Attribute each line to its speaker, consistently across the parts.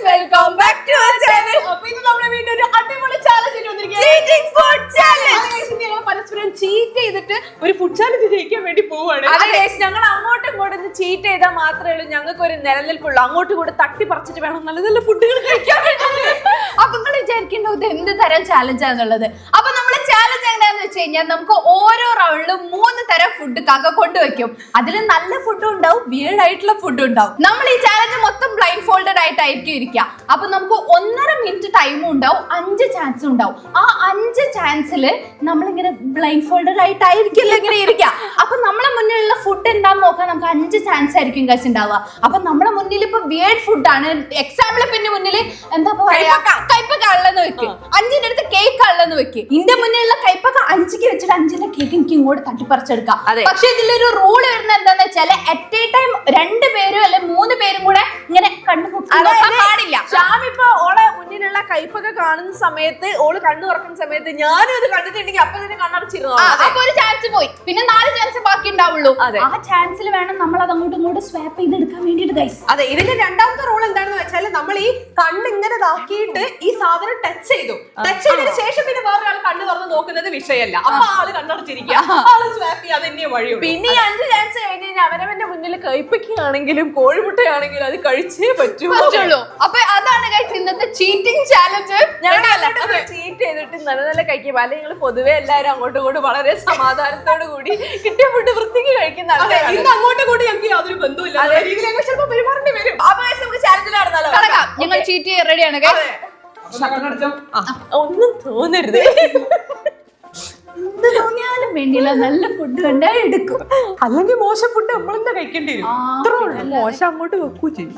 Speaker 1: welcome back to our channel.
Speaker 2: അപ്പോൾ ഇത് നമ്മുടെ വീട്ടിൽ ഒരു അടിപൊളി ചാലഞ്ച് വന്നിരിക്കുകയാണ്.
Speaker 1: Cheating food challenge.
Speaker 2: ഞങ്ങൾ പരസ്പരം ചീറ്റ് ചെയ്തിട്ട് ഒരു ഫുഡ് ചാലഞ്ച് ജയിക്കാൻ വേണ്ടി പോവാണ്.
Speaker 1: അതെ ഗയ്സ്, ഞങ്ങൾ അങ്ങോട്ടും ഇങ്ങോട്ടും ചീറ്റ് ചെയ്താൽ മാത്രമേ ഉള്ളൂ ഞങ്ങൾക്ക് ഒരു നിലനിൽപ്പുള്ളൂ. അങ്ങോട്ടും കൂടെ തട്ടി പറിച്ചിട്ട് വേണം നല്ല നല്ല ഫുഡുകൾ കഴിക്കാൻ വേണ്ടി.
Speaker 3: അപ്പൊ നിങ്ങൾ വിചാരിക്കേണ്ടത് ഇത് എന്ത് തരം ചാലഞ്ച് ആണെന്നുള്ളത്. അപ്പൊ നമ്മളെ ചാലഞ്ച് എങ്ങനെയാന്ന് വെച്ച് കഴിഞ്ഞാൽ നമുക്ക് ഓരോ റൗണ്ടിലും 3 തരം ഫുഡ് കാക്ക കൊണ്ടുവയ്ക്കും. അതിൽ നല്ല ഫുഡും ഉണ്ടാവും, വിയേർഡ് ആയിട്ടുള്ള ഫുഡും ഉണ്ടാവും. നമ്മൾ ഈ ചാലഞ്ച് മൊത്തം ബ്ലൈൻഡ് ഫോൾഡഡ് ആയിട്ടായിരിക്കും ഇരിക്കുക. അപ്പൊ നമുക്ക് 1.5 മിനിറ്റ് ടൈമും ഉണ്ടാവും, 5 ചാൻസും ഉണ്ടാവും. ആ 5 ചാൻസില് നമ്മളിങ്ങനെ ബ്ലൈൻഡ് ഫോൾഡഡ് ആയിട്ടായിരിക്കില്ല ഇങ്ങനെ ഇരിക്കുക. അപ്പൊ നമ്മളെ മുന്നിലുള്ള ഫുഡ് എന്താന്ന് നോക്കാൻ നമുക്ക് 5 ചാൻസ് ആയിരിക്കും ഗൈസ് ഉണ്ടാവുക. അപ്പൊ നമ്മുടെ മുന്നിൽ ഇപ്പൊ വിയേർഡ് ഫുഡാണ്. എക്സാമ്പിൾ പിന്നെ മുന്നിൽ എന്താ പറയാ, കൈപ്പക്ക ഉള്ളെന്ന് വെക്കും, 5ന്റെ അടുത്ത് കേക്ക് ഉള്ളെന്ന് വെക്കും. ഇന്റെ മുന്നിലുള്ള കൈപ്പക്ക 5ക്ക് വെച്ചിട്ട് 5ന്റെ കേക്ക് എനിക്ക് ഇങ്ങോട്ട് തട്ടിപ്പറിച്ചെടുക്കാം. പക്ഷെ ഇതിലൊരു റൂൾ വരുന്നത് എന്താന്ന് വെച്ചാല് അറ്റ് എ ടൈം 2 പേരും അല്ലെ 3 പേരും കൂടെ ഇങ്ങനെ പാടില്ല.
Speaker 1: ഷാം ഇപ്പൊ ഓളെ മുന്നിലുള്ള കൈപ്പൊക്കെ കാണുന്ന സമയത്ത്, ഓള് കണ്ണു തുറക്കുന്ന സമയത്ത് ഞാനും അത് കണ്ടിട്ടുണ്ടെങ്കിൽ അപ്പൊ തന്നെ കണ്ണടച്ചിരുന്നു.
Speaker 3: അപ്പൊ ഒരു ചാൻസ് പോയി, പിന്നെ 4 ചാൻസ് ബാക്കി ഉണ്ടാവുള്ളൂ. ആ ചാൻസിൽ വേണം നമ്മൾ അത് അങ്ങോട്ടും ഇങ്ങോട്ടും സ്വാപ്പ് ചെയ്തെടുക്കാൻ വേണ്ടിട്ട് ഗൈസ്.
Speaker 2: അതെ, ഇതിന്റെ രണ്ടാമത്തെ റൂൾ എന്താണെന്ന് വെച്ചാൽ നമ്മൾ ഈ കണ്ണ് ഇങ്ങനെ ഇതാക്കിയിട്ട് ഈ സാധനം ടച്ച് ചെയ്തതിന് ശേഷം പിന്നെ വേറൊരാൾ കണ്ണ് തുറന്ന് നോക്കുന്നത് വിഷയമല്ല. അപ്പൊ ആള് കണ്ണടച്ചിരിക്കുക, ആള് സ്വാപ്പ് ചെയ്യാതെ തന്നെ വഴിയുള്ളൂ.
Speaker 1: പിന്നെ ഈ 5 ചാൻസ് കഴിഞ്ഞ് കഴിഞ്ഞാൽ അവനവന്റെ മുന്നിൽ കൈപ്പയ്ക്കാണെങ്കിലും കോഴിമുട്ടയാണെങ്കിലും അത് കഴിച്ചേ പറ്റുള്ളൂ.
Speaker 3: അപ്പൊ അതാണ് ഗൈസ് ഇന്നത്തെ ചീറ്റിംഗ് ചാലഞ്ച്.
Speaker 1: ചീറ്റ് ചെയ്തിട്ട് നല്ല നല്ല കഴിക്കും. അല്ലെങ്കിൽ നിങ്ങൾ പൊതുവെ എല്ലാവരും അങ്ങോട്ടും ഇങ്ങോട്ടും വളരെ സമാധാനത്തോടു കൂടി കിട്ടിയ ഫുഡ് വൃത്തിക്ക് കഴിക്കുന്ന ആൾക്കാരാണ്.
Speaker 2: ഇന്ന് അങ്ങോട്ടും കൂടി ഞങ്ങൾക്ക് യാതൊരു ബന്ധമില്ല, രീതിയിൽ ഞങ്ങൾ ചിലപ്പോൾ പെരുമാറേണ്ടി വരും.
Speaker 1: അപ്പൊ നമുക്ക് ചാലഞ്ചിൽ നടന്നാലോ?
Speaker 3: ഞങ്ങൾ ചീറ്റ് ചെയ്യാൻ റെഡിയാണ് ഗൈസ്.
Speaker 1: ഒന്നും തോന്നരുത്,
Speaker 3: എന്ത് തോന്നിയാലും വേണ്ടിയില്ല, നല്ല ഫുഡ് കണ്ടാൽ എടുക്കും.
Speaker 2: അല്ലെങ്കിൽ മോശം ഫുഡ് നമ്മളെന്താ കഴിക്കേണ്ടി വരും.
Speaker 1: മോശം അങ്ങോട്ട് വെക്കൂ ചെയ്യും.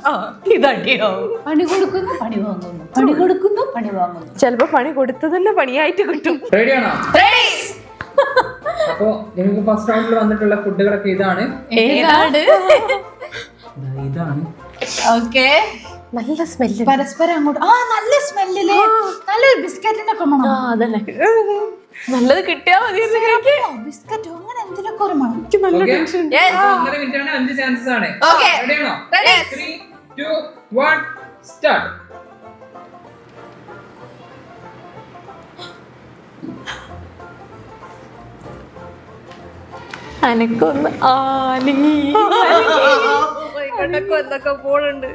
Speaker 1: ഇതടിയോ,
Speaker 3: പണി കൊടുക്കുന്നു പണി വാങ്ങുന്നു, പണി കൊടുക്കുന്നു പണി വാങ്ങുന്നു.
Speaker 1: ചിലപ്പോ പണി കൊടുത്തു തന്നെ പണിയായിട്ട് കിട്ടും.
Speaker 4: റെഡിയാണോ? അപ്പോ നിങ്ങൾക്ക് ഫസ്റ്റ് റൗണ്ടിൽ വന്നിട്ടുള്ള ഫുഡുകളൊക്കെ ഇതാണ്. ഇതാണ്.
Speaker 3: ഓക്കെ,
Speaker 1: നല്ല സ്മെല്ല്,
Speaker 3: പരസ്പരം അങ്ങോട്ട്. നല്ല സ്മെല്ലില് നല്ലൊരു ബിസ്ക്കറ്റിന്റെ ഒക്കെ മണം.
Speaker 1: അതന്നെ, നല്ലത് കിട്ടിയാ മതി.
Speaker 3: ബിസ്ക്കറ്റോ അങ്ങനെ എന്തിനൊക്കെ ഒരു മണം.
Speaker 4: Okay. 1.5 മിനിറ്റാണ്, 5 ചാൻസസ് ആണ്. റെഡിയാണോ? 3, 2, 1 സ്റ്റാർട്ട്.
Speaker 1: അനക്കൊന്ന് എന്തൊക്കെ പോണുണ്ട്.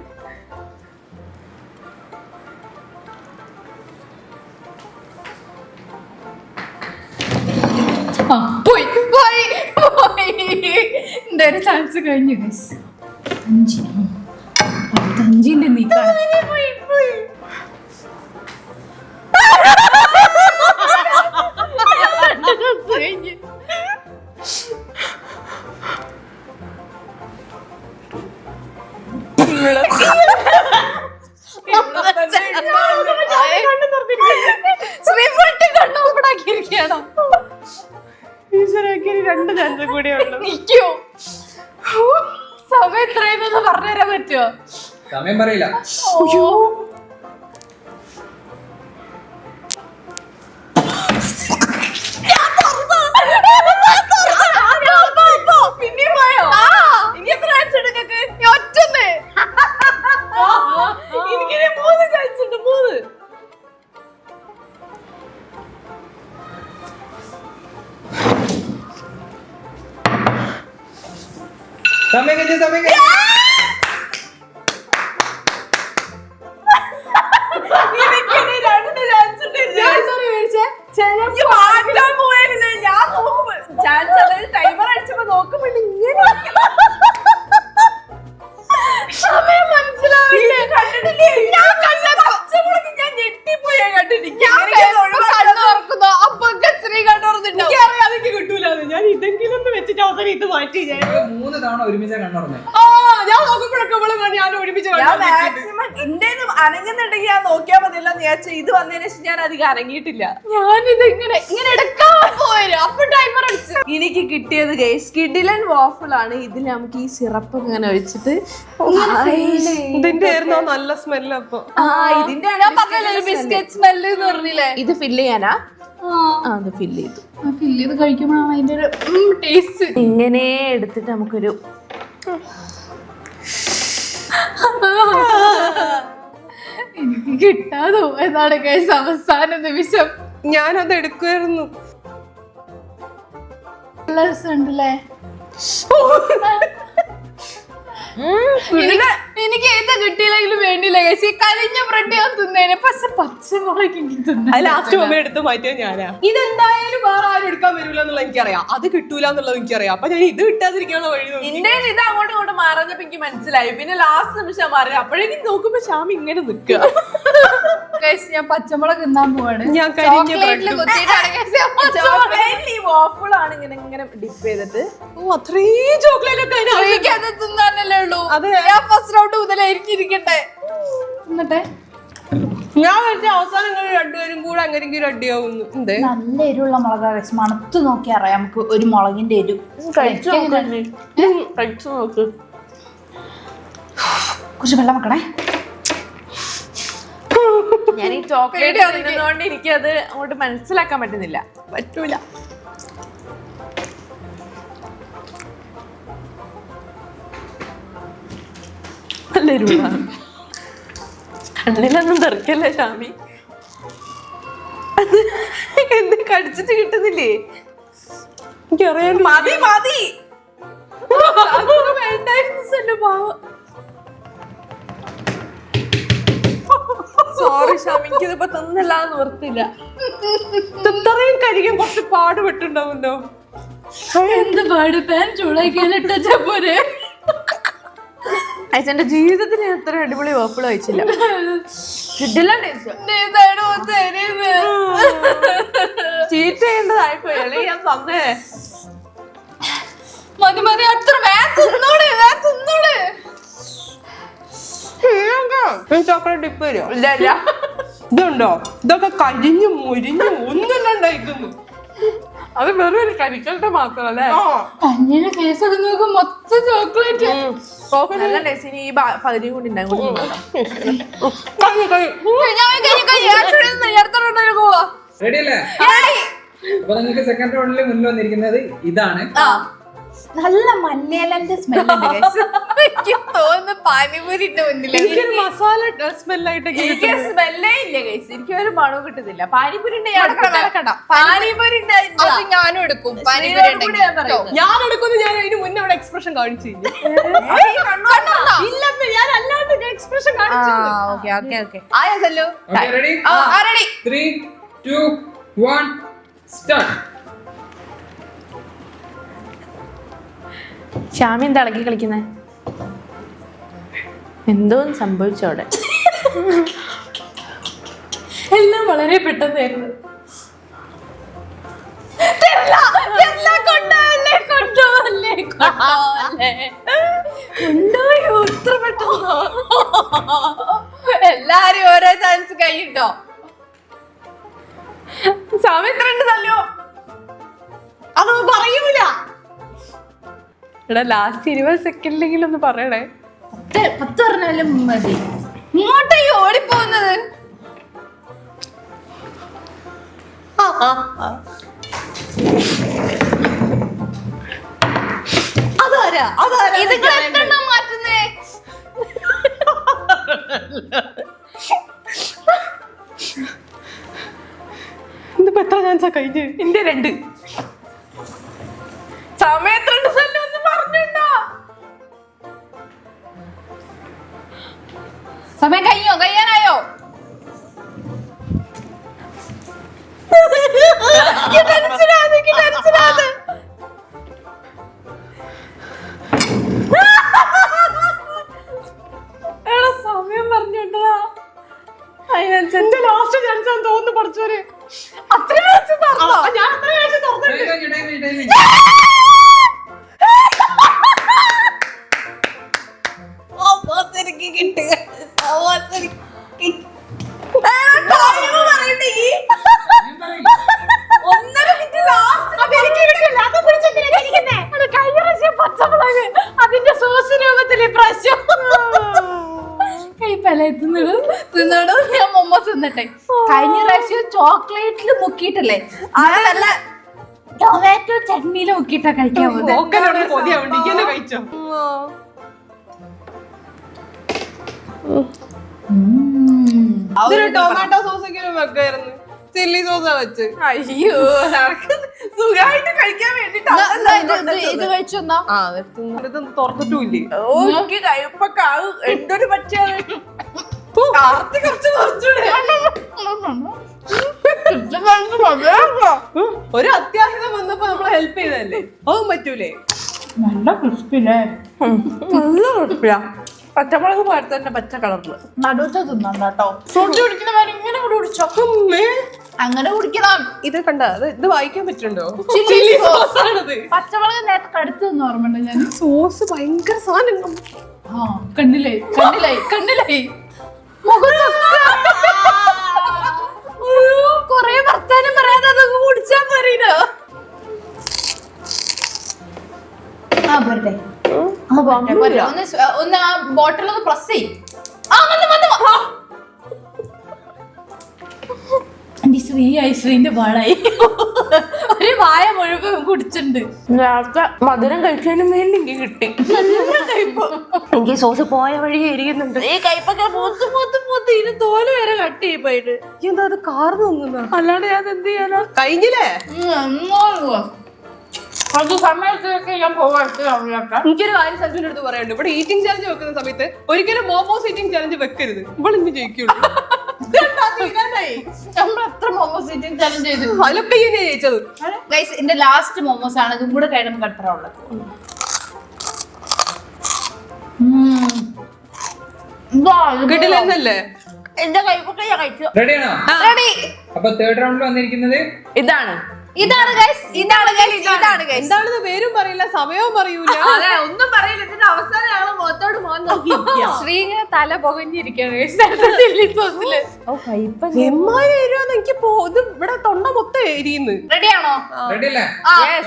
Speaker 3: എന്തായാലും ചാൻസ് കഴിഞ്ഞു ഗൈസ്. 5ന്റെ നീക്കാണ്. കണ്ണോപ്പടാക്കിയിരിക്കണോ?
Speaker 1: 2 ചാൻസ് കൂടെ ഉള്ളു.
Speaker 3: സമയം എത്രയെന്നൊന്ന് പറഞ്ഞുതരാൻ പറ്റുമോ?
Speaker 4: സമയം പറയില്ല. സമയം കഴിഞ്ഞു.
Speaker 1: ടൈമർ അടിച്ചപ്പോ നോക്കുമ്പോ ഇങ്ങനെ
Speaker 3: സമയം മനസ്സിലാവില്ലേ? കണ്ടിട്ടില്ലേ? ഞാൻ
Speaker 1: ഞെട്ടിപ്പോയാ കണ്ടിരിക്കും.
Speaker 3: അപ്പൊ ശ്രീ കണ്ടോർന്നുണ്ടോ?
Speaker 2: അതെനിക്ക് കിട്ടൂല. ഞാൻ ഇതെങ്കിലും വെച്ചിട്ട് അവസരം ഇത് മാറ്റി.
Speaker 4: 3 തവണ ഒരുമിച്ച് കണ്ണുറന്നേ.
Speaker 2: ഞാൻ നോക്കുമ്പോഴൊക്കെ ഞാൻ ഒരുമിച്ച്
Speaker 1: മാക്സിമം ഇന്ത്യയിൽ അനങ്ങുന്നുണ്ടെങ്കിൽ ഞാൻ നോക്കിയാൽ മതിയല്ലോ എന്ന് വിചാരിച്ചു. ഇത് വന്നതിന് ശേഷം ഞാൻ അധികം അനങ്ങിയിട്ടില്ല.
Speaker 3: ഞാനിത് ഇങ്ങനെ എടുക്കാൻ പോരും. അപ്പൊ ടൈമർ അടിച്ചു.
Speaker 1: എനിക്ക് കിട്ടിയത് ഗൈസ് കിഡിലൻ വാഫിൾ ആണ്. ഇതിൽ നമുക്ക് ഈ സിറപ്പ് ഇങ്ങനെ ഒഴിച്ചിട്ട്
Speaker 2: ഇതിന്റെ ആയിരുന്നോ നല്ല സ്മെല്ല്? അപ്പൊ
Speaker 1: ഇതിന്റെ
Speaker 3: ബിസ്ക്കറ്റ് സ്മെല്ല് എന്ന് പറഞ്ഞില്ലേ?
Speaker 1: ഇത് ഫില്ല് ചെയ്യാനാ? അത് ഫില്ല് ചെയ്തു.
Speaker 3: ഫില്ല് ചെയ്ത് കഴിക്കുമ്പോഴാണ് അതിന്റെ ഒരു ടേസ്റ്റ്.
Speaker 1: ഇങ്ങനെ എടുത്തിട്ട് നമുക്കൊരു
Speaker 3: കിട്ടാതോ എന്നാണ് ഗൈസ് അവസാന നിമിഷം.
Speaker 2: ഞാനത് എടുക്കുമായിരുന്നു.
Speaker 3: നല്ല രസമുണ്ടല്ലേ? എനിക്ക് ഏതാ കിട്ടിയില്ലെങ്കിലും വേണ്ടിയില്ല ഗൈസ്. ഈ കരിഞ്ഞ ബ്രെഡ് ഞാൻ തിന്നേനെ, പക്ഷെ പച്ചമുളക്
Speaker 2: അത് ലാസ്റ്റ് മമ്മ എടുത്ത് മാറ്റിയത് ഞാനാ. ഇതെന്തായാലും വേറെ ആരും എടുക്കാൻ വരില്ല എന്നുള്ള എനിക്കറിയാം, അത് കിട്ടൂല എന്നുള്ളത് എനിക്കറിയാം. അപ്പൊ ഞാൻ ഇത് കിട്ടാതിരിക്കാനുള്ള വഴി നോക്കി.
Speaker 1: നിന്റെ ഇത് അങ്ങോട്ടും ഇങ്ങോട്ടും മാറുന്നപ്പോ എനിക്ക് മനസ്സിലായി. പിന്നെ ലാസ്റ്റ് നിമിഷം മാറി. അപ്പോഴേക്കും നോക്കുമ്പോ ശ്യാം ഇങ്ങനെ നിക്കുക.
Speaker 3: ഞാൻ പച്ചമുളക് തിന്നാൻ പോവാണ്.
Speaker 2: ഞാൻ കരിഞ്ഞ
Speaker 3: ചോക്ലേറ്റില് കുത്തിയിട്ടാണ് guys ഞാൻ
Speaker 1: ചോക്ലേറ്റിൽ ഈ വാഫിളാണ് ഇങ്ങനെ ഡിപ്പ് ചെയ്തിട്ട്.
Speaker 2: അത്രയും ചോക്ലേറ്റ് ഒക്കെ
Speaker 3: എനിക്ക് അത് തിന്നാനല്ലേ ഉള്ളൂ.
Speaker 2: അതെ.
Speaker 3: ഞാൻ ഫസ്റ്റ് റൗണ്ട് മുതലായിരിക്കും ഇരിക്കട്ടെ. എന്നിട്ട്
Speaker 2: ഞാൻ വെച്ച അവസാനം നിങ്ങൾ രണ്ടുപേരും കൂടെ അങ്ങനെ അടിയാവുന്നു. എന്ത്
Speaker 3: നല്ല എരിവുള്ള മുളകാ guys. മണത്ത് നോക്കി അറിയാം നമുക്ക് ഒരു മുളകിന്റെ എരിവ്.
Speaker 1: കഴിച്ചു നോക്ക്.
Speaker 3: കുറച്ച് വെള്ളം വെക്കണേ.
Speaker 1: ഞാൻ ഈ ചോക്ലേറ്റ് തിന്നുന്നോണ്ട് എനിക്കത് അങ്ങോട്ട് മനസ്സിലാക്കാൻ പറ്റുന്നില്ല.
Speaker 2: പറ്റൂല.
Speaker 1: നല്ല എരിവാണ്. കണ്ണിലൊന്നും തെറിക്കല്ലേ ഷാമി? അത് എന്ത് കടിച്ചിട്ട് കിട്ടുന്നില്ലേ?
Speaker 2: എനിക്കറിയാൻ
Speaker 1: മതി മതി. വേണ്ടായിരുന്നു പാവം. സോറി ഷാമി, എനിക്കിതിപ്പോ തിന്നില്ലാന്ന് ഓർത്തില്ല.
Speaker 2: ഇത്രയും കരിക്കാൻ കുറച്ച് പാടുപെട്ടുണ്ടാവുമല്ലോ.
Speaker 3: എന്ത് പാട്, പാൻ ചൂടാക്കിയാലിട്ടാ പോരെ.
Speaker 1: എന്റെ ജീവിതത്തിൽ ഞാൻ അത്ര അടിപൊളി വാഫിൾ കഴിച്ചില്ല. കിട്ടില്ല ചീറ്റ് ചെയ്യേണ്ടതായിപ്പോയി. അല്ലെങ്കിൽ ഞാൻ തന്നേ.
Speaker 3: മതി മതി, അത്ര തിന്നോളെ.
Speaker 2: ചോക്ലേറ്റ് ഡിപ്പ് തരുമോ?
Speaker 1: ഇല്ല ഇല്ല.
Speaker 2: ഇതുണ്ടോ? ഇതൊക്കെ കരിഞ്ഞു മുരിഞ്ഞു ഒന്നുണ്ടായിരിക്കുന്നു.
Speaker 1: അത് വെറും ഒരു കരിക്കലിന്റെ മാത്രല്ലേ.
Speaker 3: കഞ്ഞിയുടെ കേസൊക്കെ നോക്കും മൊത്തം ചോക്ലേറ്റ്.
Speaker 1: നല്ല ടേസ്റ്റ്. ഇനി ഈ പകുതിയും കൂടി ഉണ്ടാകും.
Speaker 4: റെഡി അല്ലേ? അപ്പൊ നിങ്ങൾക്ക് സെക്കൻഡ് റൗണ്ടിൽ മുന്നിൽ വന്നിരിക്കുന്നത് ഇതാണ്.
Speaker 3: നല്ല മലയാളന്റെ സ്മെല്ല് എനിക്ക് തോന്നുന്നു പാനിപൂരിന്റെ മുന്നിൽ
Speaker 2: മസാല സ്മെല്ലായിട്ട്
Speaker 1: എനിക്ക് സ്മെല്ലേ ഇല്ല ഗൈസ്. എനിക്ക് ഒരു മണവും കിട്ടുന്നില്ല. പാനിപൂരിന്റെ
Speaker 3: പാനിപൂരിന്റെ ഞാനും എടുക്കും.
Speaker 2: ഞാൻ എടുക്കുന്നു. ഞാൻ അതിന് മുന്നേ അവിടെ എക്സ്പ്രഷൻ കാണിച്ചു. ഇല്ലെന്ന് ഞാൻ അല്ലാണ്ട് എക്സ്പ്രഷൻ കാണിച്ചു.
Speaker 4: റെഡി? 3, 2, 1 സ്റ്റാർട്ട്.
Speaker 1: ശ്യാമി എന്താ ഇളക്കി കളിക്കുന്നേ? എന്തോ സംഭവിച്ചോടെ.
Speaker 3: എല്ലാം വളരെ പെട്ടെന്നായിരുന്നു. എല്ലാരും ഓരോ ചാൻസ് കൈയിട്ടോ.
Speaker 1: സമയത്തുണ്ട് തല്ലോ.
Speaker 2: അതൊന്നും പറയൂല.
Speaker 1: എടാ ലാസ്റ്റ് 20 സെക്കൻഡിലെങ്കിലും ഒന്ന് പറയണേ.
Speaker 3: 10 പറഞ്ഞാലും മതി. ഇങ്ങോട്ടേ ഓടിപ്പോകുന്നത്. മാറ്റുന്നേ.
Speaker 2: ഇതിപ്പോ എത്ര ചാൻസാ കഴിഞ്ഞ്?
Speaker 1: എന്റെ 2 സമയത്തുണ്ട് തല്ലോ ഒന്ന് പറഞ്ഞിട്ടോ.
Speaker 3: സമയം കഴിയാനായോ?
Speaker 1: സമയം പറഞ്ഞോണ്ടാ.
Speaker 2: എന്റെ ലാസ്റ്റ് ചാൻസ് ആണെന്ന് തോന്നുന്നു. പഠിച്ചോര്
Speaker 1: അത്ര
Speaker 2: ഞാൻ അത്ര കാഴ്ച തുറന്നിട്ട്
Speaker 1: എനിക്ക് കിട്ടുക. അതിന്റെ സോസ് രൂപത്തില് പ്രാവശ്യം
Speaker 3: തിന്നോടോ. ഞാൻ മൊമ്മ തിന്നട്ടെ. കഴിഞ്ഞ പ്രാവശ്യം ചോക്ലേറ്റില് മുക്കിയിട്ടല്ലേ, അതല്ല ടൊമാറ്റോ ചട്നിയില് മുക്കിയിട്ടാ കഴിക്കാൻ പോകുന്നത്.
Speaker 2: കഴിച്ചോ? ടൊമാറ്റോ സോസ് എങ്കിലും വെക്കായിരുന്നു. ചില്ലി സോസാ വെച്ച്.
Speaker 1: അയ്യോ സുഖമായിട്ട് കഴിക്കാൻ വേണ്ടിട്ട്
Speaker 3: ഇത് കഴിച്ചൊന്നാ
Speaker 2: തുറന്നിട്ടുമില്ലേ?
Speaker 1: ഓക്കെ കഴിപ്പൊക്കെ എന്തൊരു പറ്റിയത് കുറച്ച് കുറച്ചുകൂടെ
Speaker 2: ഒരു അത്യാഹിതം വന്നപ്പോ നമ്മളെ ഹെൽപ്പ് ചെയ്തല്ലേ, അതും പറ്റൂലേ?
Speaker 3: നല്ല ക്രിസ്പില്ലേ,
Speaker 1: നല്ല കുഴപ്പമില്ല. പച്ചമുളക് പോലെ തന്നെ പച്ച കളറില്
Speaker 3: നടുവത്തെ തിന്നണ്ട കേട്ടോ. ഫ്രൂട്ട് കുടിക്കുന്ന കാര്യം ഇങ്ങനെ കൂടെ കുടിച്ചോ, അങ്ങനെ കുടിക്കണം.
Speaker 2: ഇത് കണ്ട, ഇത് വായിക്കാൻ പറ്റുന്നുണ്ടോ?
Speaker 3: ചില്ലി
Speaker 2: സോസ് ആണത്.
Speaker 3: പച്ചമുളക് നേരത്തെ കടുത്ത് ഓർമ്മയുണ്ട് ഞാൻ.
Speaker 2: സോസ് ഭയങ്കര സാധനം.
Speaker 3: ആ കണ്ണിലേ കൊറേ വർത്താനം പറയാതെ അതൊക്കെ കുടിച്ചാ പോരോ. ആ പോരട്ടെ, ഒന്ന് ആ ബോട്ടിൽ ഒന്ന് പ്രസ് ചെയ്യും. ശ്രീന്റെ പാടായി ഒരു വായ മുഴുവൻ കുടിച്ചിട്ടുണ്ട്.
Speaker 1: നേരത്തെ മധുരം കഴിക്കാനും വേണ്ടി എനിക്ക് കിട്ടി. എനിക്ക് സോസ് പോയ വഴി ഇരിക്കുന്നുണ്ട്. ഈ കയ്പൊക്കെ മൂത്ത് ഇതിന് തോല് വരെ കട്ട് ചെയ്യും പോയിട്ട്.
Speaker 2: എന്താ അത് കാർന്ന് തോന്നുന്ന?
Speaker 1: അല്ലാണ്ട് ഞാൻ എന്ത് ചെയ്യാനാ?
Speaker 2: കഴിഞ്ഞില്ലേ?
Speaker 3: അത് സമയത്തൊക്കെ ഞാൻ പോവാട്ട്.
Speaker 2: എനിക്കൊരു കാര്യം സഞ്ജുവിന്റെ അടുത്ത് പറയാനുണ്ട്. ഇവിടെ ഈറ്റിംഗ് ചാലഞ്ച് വെക്കുന്ന സമയത്ത് ഒരിക്കലും മോമോസ് ഈറ്റിംഗ് ചാലഞ്ച് വെക്കരുത്. ഇവളിന്ന് ജയിക്കുള്ളൂ.
Speaker 3: നമ്മൾ എത്ര മോമോസ് ഈറ്റിംഗ് ചാലഞ്ച് ചെയ്തു,
Speaker 2: അതിലൊക്കെ ഞാൻ ജയിച്ചത്.
Speaker 3: ഗൈസ് എന്റെ ലാസ്റ്റ് മോമോസ് ആണ്. ഇതും കൂടെ കഴിയുമ്പോൾ കട്ടറ ഉള്ളത്.
Speaker 2: കിട്ടില്ലെന്നല്ലേ?
Speaker 1: എന്റെ കയ്പൊക്കെ ഞാൻ കഴിച്ചു.
Speaker 4: റെഡിയാണോ?
Speaker 3: റെഡി.
Speaker 4: അപ്പൊ തേർഡ് റൗണ്ടിൽ വന്നിരിക്കുന്നത്
Speaker 1: ഇതാണ്
Speaker 3: ഗൈസ്.
Speaker 2: എന്താണെന്ന് പേരും പറയില്ല, സമയവും പറയൂല.
Speaker 1: അതെ, ഒന്നും പറയില്ല. ഇതിന്റെ അവസാനം ഞങ്ങള് മുഖത്തോട് മുഖം നോക്കി
Speaker 3: ശ്രീ ഇങ്ങനെ തല പുകഞ്ഞിരിക്കാണ് ചില്ലി സോസില്.
Speaker 2: എനിക്ക് ഇത് ഇവിടെ തൊണ്ട മൊത്തം എരിയുന്നു.
Speaker 3: റെഡിയാണോ?
Speaker 4: റെഡി അല്ലേ?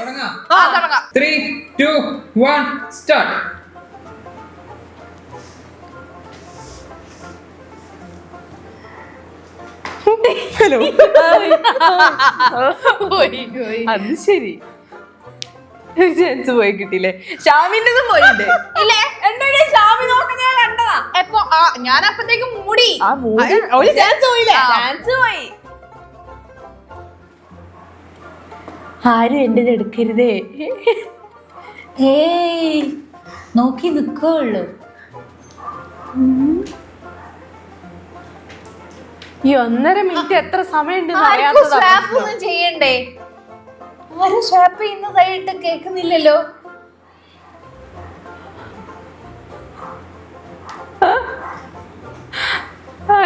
Speaker 4: തുടങ്ങാം.
Speaker 3: തുടങ്ങാം.
Speaker 4: 3, 2, 1 സ്റ്റാർട്ട്.
Speaker 2: ഹലോ.
Speaker 1: അത് ശരി, ചാൻസ് പോയി കിട്ടിയില്ലേ? ഷാമിന്റെ പോയില്ലേ?
Speaker 3: ഇല്ലേ,
Speaker 1: എന്റെ ഷാമി നോക്കുന്ന ഞാൻ കണ്ടതാ.
Speaker 3: എപ്പോ ഞാൻ അപ്പത്തേക്കും മൂടി.
Speaker 2: ഒരു ചാൻസ് പോയില്ലേ?
Speaker 1: ചാൻസ് പോയി. ആരും എന്റെ എടുക്കരുതേ.
Speaker 3: ഏയ് നോക്കി നിക്കുള്ളൂ.
Speaker 1: ഈ 1.5 മിനിറ്റ് എത്ര സമയം
Speaker 3: സ്വാപ്പ് ഒന്നും ചെയ്യണ്ടേ? ആരും സ്വാപ്പ് ചെയ്യുന്നതായിട്ട് കേൾക്കുന്നില്ലല്ലോ.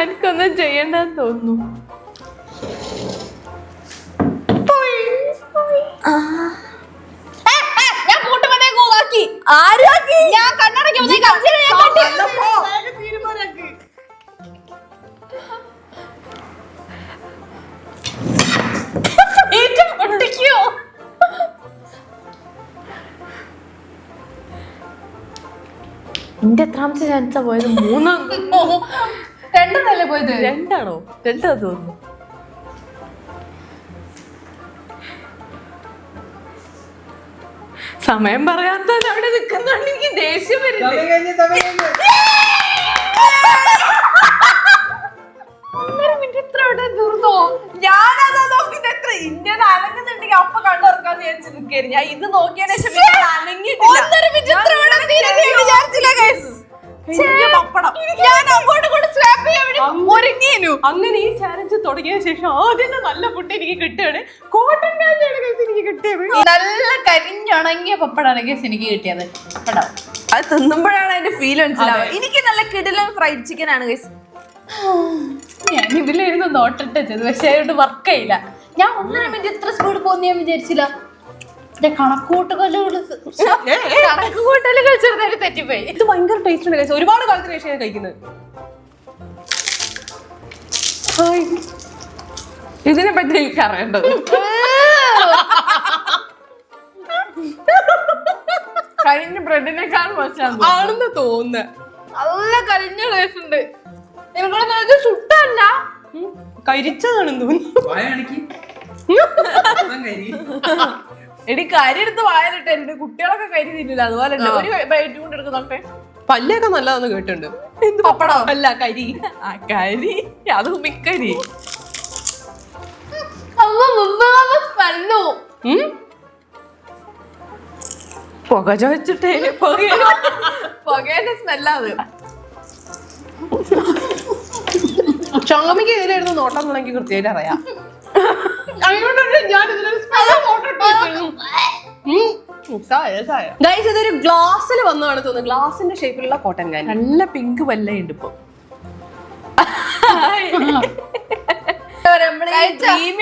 Speaker 1: എനിക്കൊന്നും ചെയ്യണ്ടെന്ന് തോന്നുന്നു.
Speaker 3: ഞാൻ കൂട്ടുമ്പോഴേക്കും ആക്കി.
Speaker 1: ആരാക്കി?
Speaker 3: ഞാൻ കണ്ണടയ്ക്കുമ്പോഴേക്കും പൊട്ടിക്കോ?
Speaker 1: എന്റെ എത്രാമത്തെ ചാൻസാ പോയത്? 3.
Speaker 3: 2 പോയത്.
Speaker 1: 2 ആണോ? 2 തോന്നുന്നു. സമയം പറയാത്ത അവിടെ നിൽക്കുന്നോണ്ട് എനിക്ക് ദേഷ്യം വരുന്നത്.
Speaker 4: സമയം കഴിഞ്ഞു.
Speaker 3: 1.5 മിനിറ്റ് ഇത്ര തീർന്നോ?
Speaker 1: ഞാനതാ നോക്കിട്ട് എത്ര ഇന്ത്യൻ അനങ്ങുന്നുണ്ടെങ്കിൽ അപ്പൊ കണ്ടുറക്കാന്ന് വിചാരിച്ചു നിൽക്കായിരുന്നു. ഞാൻ ഇത് നോക്കിയതിനു ശേഷം അനങ്ങിയിട്ടില്ല.
Speaker 3: 1.5 മിനിറ്റ് ഇത്ര വിചാരിച്ചില്ല ഗൈസ്.
Speaker 1: ഞാൻ അങ്ങോട്ട് കൂടെ സ്വാപ്പ് ചെയ്യാൻ വേണ്ടി ഒരുങ്ങിയേനു.
Speaker 2: അങ്ങനെ ഈ ചാലഞ്ച് തുടങ്ങിയ ശേഷം ആദ്യത്തെ നല്ല ഫുഡ് എനിക്ക് കിട്ടുകയാണ്. കോട്ടൺ കാൻഡിയാണ് എനിക്ക് കിട്ടിയത്.
Speaker 3: നല്ല കരിഞ്ഞുണങ്ങിയ പപ്പടാണ് ഗൈസ് എനിക്ക് കിട്ടിയത്. കേട്ടോ,
Speaker 1: അത് തിന്നുമ്പോഴാണ് അതിന്റെ ഫീൽ മനസ്സിലാവുക. എനിക്ക് നല്ല കിടിലൻ ഫ്രൈഡ് ചിക്കൻ ആണ് ഗൈസ്.
Speaker 3: ഞാൻ ഇതിലിരുന്ന് നോട്ടിട്ടത്, പക്ഷെ അതുകൊണ്ട് വർക്ക് ചെയ്യില്ല. ഞാൻ 1.5 മിനിറ്റ് ഇത്ര സ്പീഡ് പോകുന്ന ഞാൻ വിചാരിച്ചില്ല. കണക്കൂട്ടുകല്ലുകൾ ചെറുതായിട്ട് തെറ്റിപ്പോയി.
Speaker 2: ഇത് ഭയങ്കര ടേസ്റ്റ് ഉണ്ട് കഴിച്ചത്. ഒരുപാട് കാലത്തിന് ശേഷം ഞാൻ കഴിക്കുന്നത്.
Speaker 1: ഇതിനെ പറ്റി എനിക്ക് അറിയേണ്ടത്. കഴിഞ്ഞ ബ്രെഡിനേക്കാൾ മോശമാണ്
Speaker 2: ആണെന്ന് തോന്നുന്നത്.
Speaker 1: നല്ല കരിഞ്ഞ ടേസ്റ്റ് ഉണ്ട്. നിനക്കൂടെ ചുട്ടല്ല,
Speaker 2: കരിച്ചതാണെന്ന് തോന്നുന്നു.
Speaker 1: എടി കരി എടുത്ത് വായലിട്ട് കുട്ടികളൊക്കെ കരി തിന്നില്ല. അതുപോലെ ഒരു ബൈറ്റ് കൊണ്ട് എടുക്കുന്നോട്ടെ.
Speaker 2: പല്ലൊക്കെ നല്ലതാന്ന് കേട്ടിട്ടുണ്ട്.
Speaker 1: എന്ത് പപ്പടോ?
Speaker 2: അല്ല, കരി.
Speaker 1: ആ കരി, അത് ഉമിക്കരി.
Speaker 3: സ്മെല്ലു
Speaker 1: പുക ചോദിച്ചിട്ടേ പുകേന്റെ സ്മെല്ലാത്.
Speaker 2: ചങ്ങമിക്ക് എതിരായിരുന്നു നോട്ടം എന്നുണ്ടെങ്കിൽ കൃത്യമായിട്ട് അറിയാം. അതുകൊണ്ടാണ് ഞാൻ ഇതിനൊരു ഗൈസ്, ഇതൊരു ഗ്ലാസ്സിൽ വന്നതാണ് തോന്നുന്നു. ഗ്ലാസിന്റെ ഷേപ്പിലുള്ള കോട്ടൺ കാൻഡി.
Speaker 1: നല്ല പിങ്ക് വല്ലയുണ്ട് ഇപ്പൊ.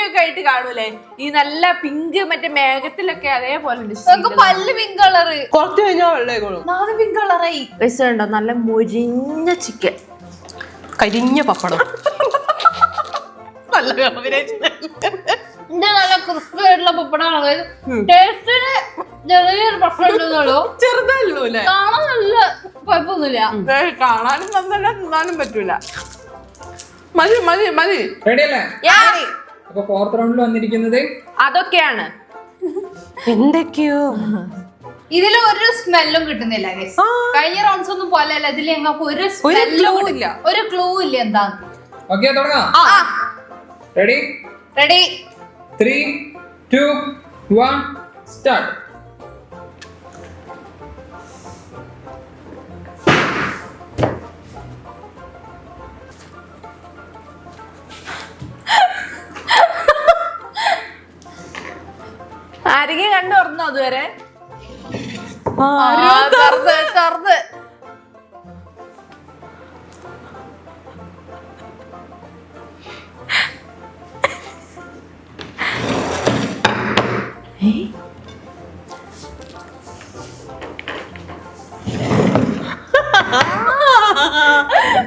Speaker 1: ഒക്കെ ആയിട്ട് കാണൂലേ ഈ നല്ല പിങ്ക് മറ്റേ മേഘത്തിലൊക്കെ അതേപോലെ ഉണ്ട്.
Speaker 3: പല്ല് പിങ്ക് കളറ്,
Speaker 2: കുറച്ച് കഴിഞ്ഞാൽ വെള്ളേക്കോളും.
Speaker 3: നാല് പിങ്ക് കളറായി.
Speaker 1: ഉണ്ടോ നല്ല മൊരിഞ്ഞ ചിക്കൻ,
Speaker 2: കരിഞ്ഞ പപ്പടം. നല്ല കോമ്പിനേഷൻ.
Speaker 3: ഇത് നല്ല ക്രിസ്പി ആയിട്ടുള്ള പപ്പടമാണ്. ടേസ്റ്റിന് ചെറിയൊരു പ്രശ്നം ഉണ്ടെന്നുള്ളൂ.
Speaker 2: ചെറുതല്ലോ അല്ലേ?
Speaker 3: കാണാൻ നല്ല കുഴപ്പമൊന്നുമില്ല.
Speaker 1: കാണാനും നന്നല്ല, തിന്നാനും പറ്റൂല. മതി മതി മതി.
Speaker 4: റെഡി അല്ലേ? അപ്പൊ ഫോർത്ത് റൗണ്ടിൽ വന്നിരിക്കുന്നത്
Speaker 1: അതൊക്കെയാണ്.
Speaker 2: എന്തൊക്കെയോ
Speaker 3: ഇതിൽ ഒരു സ്മെല്ലും കിട്ടുന്നില്ല guys. കഴിഞ്ഞ റൗണ്ട്സ് ഒന്നും പോലെയല്ല. ഇതിൽ ഞങ്ങൾക്ക് ഒരു സ്മെല്ലും ഇല്ല, ഒരു ക്ലൂ ഇല്ല എന്താണ്.
Speaker 4: ഓക്കെ, തുടങ്ങാം. റെഡി?
Speaker 3: റെഡി?
Speaker 4: 3, 2, 1 സ്റ്റാർട്ട്.
Speaker 1: ആരെങ്കിലും കണ്ടു തുറന്നോ അതുവരെ?
Speaker 3: തുറന്ന്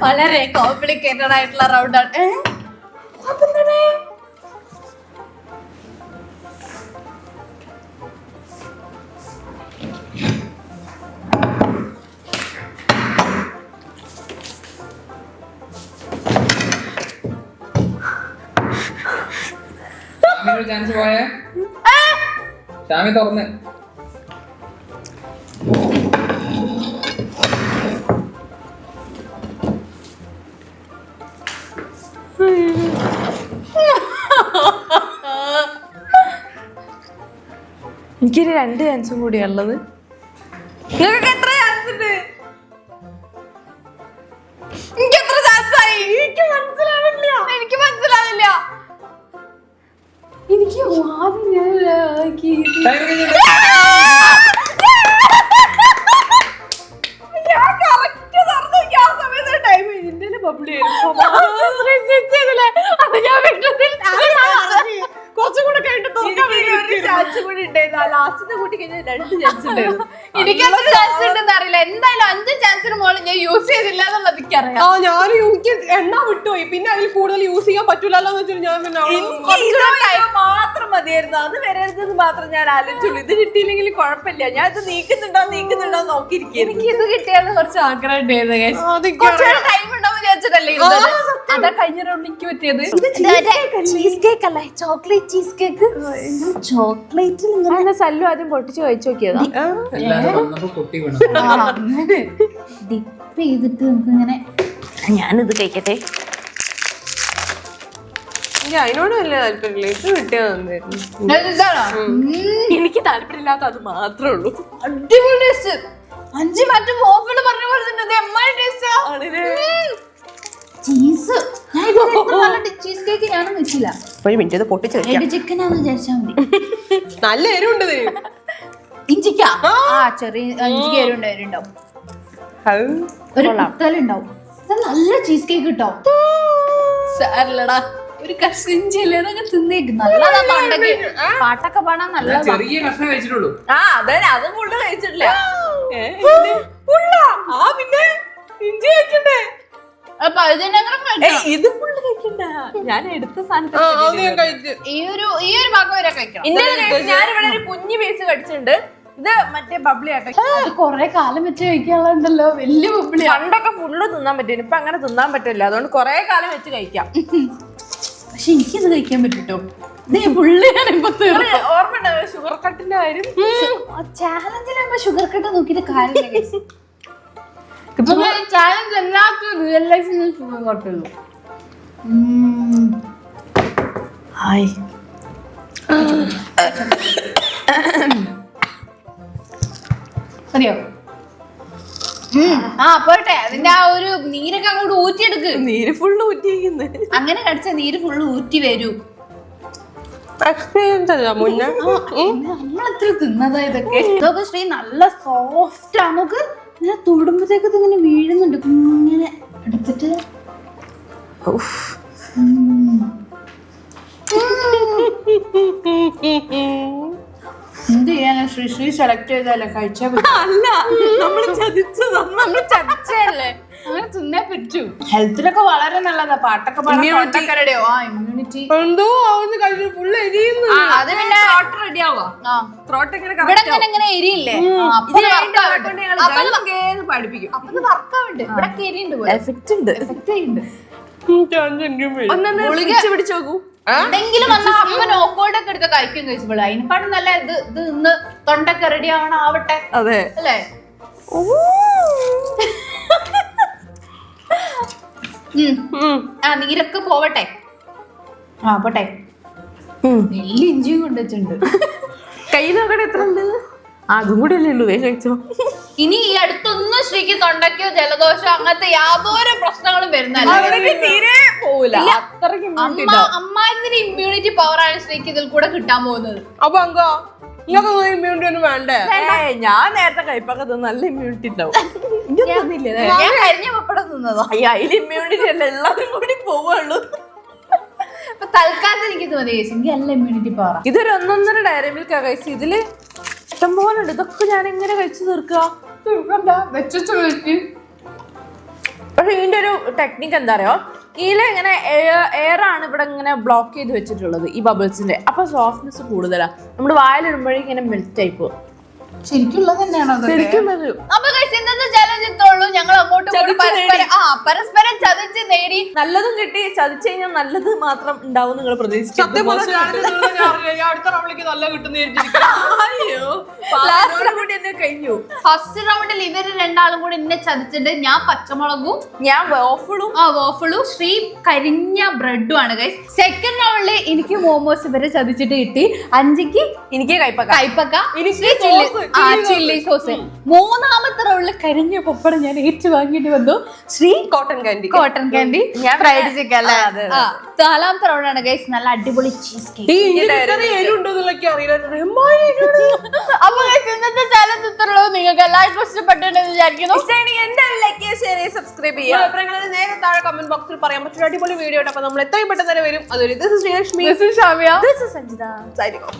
Speaker 3: വളരെ കോംപ്ലിക്കേറ്റഡ് ആയിട്ടുള്ള റൗണ്ടാണ്.
Speaker 4: ചാൻസ് പോയേ. ഷാമി തുറന്ന്.
Speaker 1: എനിക്കൊരു 2 ചാൻസും കൂടിയാ ഉള്ളത്. നിങ്ങൾക്ക് എത്ര ചാൻസ് ഉണ്ട്?
Speaker 3: എനിക്ക് എത്ര ചാൻസ് ആയി? എനിക്ക് മനസ്സിലാവില്ല. എനിക്ക് ആദ്യം
Speaker 2: കുറച്ചുകൂടെ കഴിഞ്ഞിട്ട്
Speaker 3: എനിക്കത്ര ചാൻസ് ഉണ്ടെന്ന് അറിയില്ല. എന്തായാലും 5 ചാൻസിന് മുകളിൽ ഞാൻ യൂസ് ചെയ്തില്ല എന്നുള്ളത് എനിക്കറിയാം.
Speaker 2: ഞാനും എനിക്ക് എണ്ണ വിട്ടുപോയി. പിന്നെ അതിൽ കൂടുതൽ യൂസ് ചെയ്യാൻ പറ്റൂലെന്ന് വെച്ചിട്ട് ഞാൻ
Speaker 1: മാത്രം മതിയായിരുന്നു. അത് വരരുതെന്ന് മാത്രം ഞാൻ ആലോചിച്ചുള്ളൂ. ഇത് കിട്ടിയില്ലെങ്കിൽ കുഴപ്പമില്ല, ഞാൻ ഇത് നീക്കുന്നുണ്ടോ നോക്കിയിരിക്കും.
Speaker 3: എനിക്ക് ഇത് കിട്ടിയാൽ കുറച്ച് ആഗ്രഹം ഉണ്ടായിരുന്നു. ടൈം ഉണ്ടാവും വിചാരിച്ചിട്ടല്ലേ അതാ കഴിഞ്ഞ റൗണ്ട് എനിക്ക് പറ്റിയത്. ചീസ് കേക്ക് അല്ലേ? Chocolate cheese cake. ചോക്ലേറ്റിൽ ഇങ്ങനെ
Speaker 1: സല്ലു ആദ്യം പൊട്ടിച്ച് കഴിച്ചു നോക്കിയതാ.
Speaker 3: ഡിപ്പ് ചെയ്തിട്ട് നമുക്ക് ഇങ്ങനെ.
Speaker 1: ഞാനിത് കഴിക്കട്ടെ.
Speaker 2: അതിനോട് വലിയ താല്പര്യമില്ല. ഇത് കിട്ടിയാ തന്നായിരുന്നു.
Speaker 1: എനിക്ക് താല്പര്യമില്ലാത്ത അത് മാത്രമേ ഉള്ളൂ.
Speaker 3: അടിപൊളി ടേസ്റ്റ്. 5 മറ്റും ഓഫിൽ പറഞ്ഞ പോലെ തന്നെ ചീസ്. ഞാൻ ഇതുവരെ ചീസ് കേക്ക് ഞാനും വെച്ചില്ല.
Speaker 2: ഒരു മിനിറ്റ് ഇത് പൊട്ടിച്ച്
Speaker 3: ചിക്കനാന്ന് വിചാരിച്ചാൽ മതി.
Speaker 2: നല്ല എരിവുണ്ട്.
Speaker 3: ഇഞ്ചിക്കാ ചെറിയ 5 എരിവുണ്ടാവും. ഒരു കുത്തലുണ്ടാവും. നല്ല ചീസ് കേക്ക് കിട്ടോ. സാരല്ലടാ, ഒരു കസിഞ്ചിലൊക്കെ തിന്നേക്ക്. നല്ലതാ. പാട്ടൊക്കെ പാടാൻ നല്ലതാ.
Speaker 4: ചെറിയ കഷ്ണം കഴിച്ചിട്ടുള്ളൂ.
Speaker 1: അതെ, അത് ഫുള്ള് കഴിച്ചിട്ടില്ല. പിന്നെ ഇഞ്ചി കഴിക്കണ്ടേ? ഇത് ഫുള്ള് കഴിക്കണ്ട. ഞാൻ എടുത്ത സാധനം
Speaker 3: ഈ ഒരു ഭാഗം വരെ കഴിക്കണം.
Speaker 1: ഞാനിവിടെ ഒരു കുഞ്ഞു പീസ് കടിച്ചിട്ടുണ്ട്. ഇത് മറ്റേ ബബ്ലി ആട്ടെ.
Speaker 3: അത് കൊറേ കാലം വെച്ച് കഴിക്കാനുണ്ടല്ലോ. വലിയ ബബ്ലി.
Speaker 1: പണ്ടൊക്കെ ഫുള്ള് തിന്നാൻ പറ്റും, ഇപ്പൊ അങ്ങനെ തിന്നാൻ പറ്റില്ല. അതുകൊണ്ട് കൊറേ കാലം വെച്ച് കഴിക്കാം.
Speaker 3: പക്ഷെ എനിക്കിത് കഴിക്കാൻ പറ്റൂട്ടോ.
Speaker 1: ഓർമ്മ ഷുഗർ കട്ടിന്റെ കാര്യം.
Speaker 3: ചാലഞ്ചിലാകുമ്പോ ഷുഗർ കട്ട് നോക്കിയിട്ട് കാര്യമില്ല. ചാലഞ്ച് എല്ലാത്തിനും റിയൽ ലൈഫിൽ കുഴപ്പമില്ല.
Speaker 1: ഹായ്
Speaker 3: അറിയോ? ആ പോട്ടെ, അതിന്റെ ആ ഒരു നീരൊക്കെ അങ്ങോട്ട് ഊറ്റിയെടുക്ക്.
Speaker 1: നീര് ഫുള്ള് ഊറ്റിയിരിക്കുന്നു.
Speaker 3: അങ്ങനെ കടിച്ച നീര് ഫുള്ള് ഊറ്റി വരൂ.
Speaker 1: എക്സ്പീരിയൻസ് അല്ല മുന്നേ.
Speaker 3: നമ്മളെത്ര തിന്നതാ ഇതൊക്കെ. ഇതൊക്കെ ശ്രീ നല്ല സോഫ്റ്റ് ആണ്. നമുക്ക് ഇങ്ങനെ തൊടുമ്പോഴത്തേക്ക് ഇതിങ്ങനെ വീഴുന്നുണ്ട്. ഇങ്ങനെ എടുത്തിട്ട് എന്ത് ചെയ്യാനാ ശ്രീ? ശ്രീ സെലക്ട് ചെയ്തല്ലേ കഴിച്ചാ
Speaker 1: അല്ല, നമ്മള് ചതിച്ചതാ.
Speaker 3: നമ്മള് ചർച്ചയല്ലേ, അങ്ങനെ തിന്നേ പറ്റൂ. ഹെൽത്തിനൊക്കെ വളരെ നല്ലതാ. പാട്ടൊക്കെ പാടയോ ആ ഇമ്മ്യൂണിറ്റി
Speaker 1: എന്തോ ആവുന്ന കഴിഞ്ഞു ഫുള്ള് എരിയുന്നു.
Speaker 3: അത് പിന്നെ
Speaker 1: റെഡി ആവാ. ത്രോട്ട് എങ്ങനെ
Speaker 3: ഇവിടെ ഇങ്ങനെ എരിയില്ലേ?
Speaker 1: പഠിപ്പിക്കും.
Speaker 3: അപ്പൊ വർക്കാവുണ്ട്. ഇവിടെ എരിയുണ്ട്,
Speaker 1: എഫക്റ്റ് ഉണ്ട്.
Speaker 3: എഫക്റ്റ് ചെയ്യുന്നുണ്ട്.
Speaker 1: പിടിച്ചു നോക്കൂ.
Speaker 3: എന്തെങ്കിലും വന്നാൽ അപ്പൊ നോക്കോൾഡ് ഒക്കെ എടുത്ത് കഴിക്കും കഴിച്ചപ്പോൾ അതിനെക്കാട്ടും നല്ല ഇത് ഇന്ന് തൊണ്ടൊക്കെ റെഡി ആവണം ആവട്ടെ.
Speaker 1: അതെ
Speaker 3: അല്ലേ? ആ നീരൊക്കെ പോവട്ടെ. ആ പോട്ടെ. വലിയ ഇഞ്ചിയും കൊണ്ടുവച്ചിട്ടുണ്ട്.
Speaker 1: കൈ നോക്കട്ടെ എത്ര ഉണ്ട്. അതും കൂടി അല്ലേ ഉള്ളൂ. കഴിച്ചോ.
Speaker 3: ഇനി ഈ അടുത്തൊന്നും ശ്രീക്ക് തൊണ്ടയ്ക്കോ ജലദോഷോ അങ്ങനത്തെ യാതൊരു പ്രശ്നങ്ങളും വരുന്നല്ല.
Speaker 1: തീരെ പോവില്ല.
Speaker 3: അമ്മാതിരി ഇമ്മ്യൂണിറ്റി പവറാണ് ശ്രീക്ക് ഇതിൽ കൂടെ കിട്ടാൻ പോകുന്നത്.
Speaker 2: അപ്പൊ അങ്കോ നിങ്ങൾക്ക് ഇമ്മ്യൂണിറ്റി ഒന്നും വേണ്ടേ?
Speaker 1: ഞാൻ നേരത്തെ കയ്പൊക്കെ തിന്ന് നല്ല ഇമ്മ്യൂണിറ്റി ഉണ്ടാവും.
Speaker 3: ഞാൻ കരിഞ്ഞ പപ്പടം തിന്നതോ?
Speaker 1: അതിൽ ഇമ്മ്യൂണിറ്റി അല്ല, എല്ലാവരും കൂടി പോവുള്ളൂ.
Speaker 3: അപ്പൊ തൽക്കാലത്ത് എനിക്കിത് മതി. എനിക്ക് നല്ല ഇമ്മ്യൂണിറ്റി പവറാ.
Speaker 1: ഇതൊരു 1.5 ഡയറി മിൽക്കാ കഴിച്ചു. ഇതില് ഇഷ്ടംപോലെ ഉണ്ട്. ഇതൊക്കെ ഞാൻ എങ്ങനെ കഴിച്ചു തീർക്കുക? പക്ഷെ ഇതിന്റെ ഒരു ടെക്നിക്ക് എന്താ അറിയോ? ഇതിലെ ഇങ്ങനെ എയർ ആണ് ഇവിടെ ഇങ്ങനെ ബ്ലോക്ക് ചെയ്ത് വെച്ചിട്ടുള്ളത്, ഈ ബബിൾസിന്റെ. അപ്പൊ സോഫ്റ്റ്നെസ് കൂടുതലാ. നമ്മുടെ വായിലിടുമ്പോഴേക്കും ഇങ്ങനെ മെൽറ്റ് ആയി പോകും.
Speaker 3: ശരിക്കുള്ളത് തന്നെയാണോ?
Speaker 1: ശരിക്കും
Speaker 3: അപ്പൊ ഇന്നത്തെ ചലഞ്ച് ഇത്രയുള്ളൂ. ഞങ്ങൾ അങ്ങോട്ടും പരസ്പരം ചതിച്ച് നേടി.
Speaker 1: നല്ലതും കിട്ടി. ചതിച്ചു കഴിഞ്ഞാൽ നല്ലത് മാത്രം ഉണ്ടാവും നിങ്ങൾ പ്രതീക്ഷിച്ചു.
Speaker 2: അടുത്ത റൗണ്ടിലേക്ക് നല്ല കിട്ടുന്ന
Speaker 1: കഴിഞ്ഞു.
Speaker 3: ഫസ്റ്റ് റൗണ്ടിൽ ഇവര് രണ്ടാളും കൂടി എന്നെ ചതിച്ചിട്ട് ഞാൻ പച്ചമുളകും
Speaker 1: ഞാൻ
Speaker 3: വോഫിളും ശ്രീ കരിഞ്ഞ ബ്രെഡും ആണ് ഗൈസ്. സെക്കൻഡ് റൗണ്ടില് എനിക്ക് മോമോസ് ഇവരെ ചതിച്ചിട്ട് കിട്ടി. 5ക്ക് എനിക്ക് കൈപ്പക്ക ചില്ലി സോസ്. മൂന്നാമത്തെ റൗണ്ടില് കരിഞ്ഞ പപ്പടം ഞാൻ ഏറ്റു വാങ്ങിയിട്ട് വന്നു. ശ്രീ കോട്ടൺ കാൻഡി ഞാൻ ഫ്രൈഡ് ചിക്കൻ അല്ലേ. നാലാമത്തെ റൗണ്ടാണ് ഗൈസ് നല്ല അടിപൊളി ചീസ് കേക്ക്. അപ്പൊ ഇന്നത്തെ ചലഞ്ച് ഇത്രയുള്ളൂ. നിങ്ങൾക്ക് എല്ലാവർക്കും ഇഷ്ടപ്പെട്ടെന്ന് വിചാരിക്കുന്നു.
Speaker 1: സബ്സ്ക്രൈബ് ചെയ്യാം.
Speaker 2: നേരെ താഴെ കമന്റ് ബോക്സിൽ പറയാൻ പറ്റുന്ന അടിപൊളി വീഡിയോ. അപ്പൊ നമ്മൾ എത്രയും പെട്ടെന്ന് തന്നെ വരും. അതൊരു
Speaker 3: This is Shamia.
Speaker 1: This is Sanjita.
Speaker 2: സൈനികം.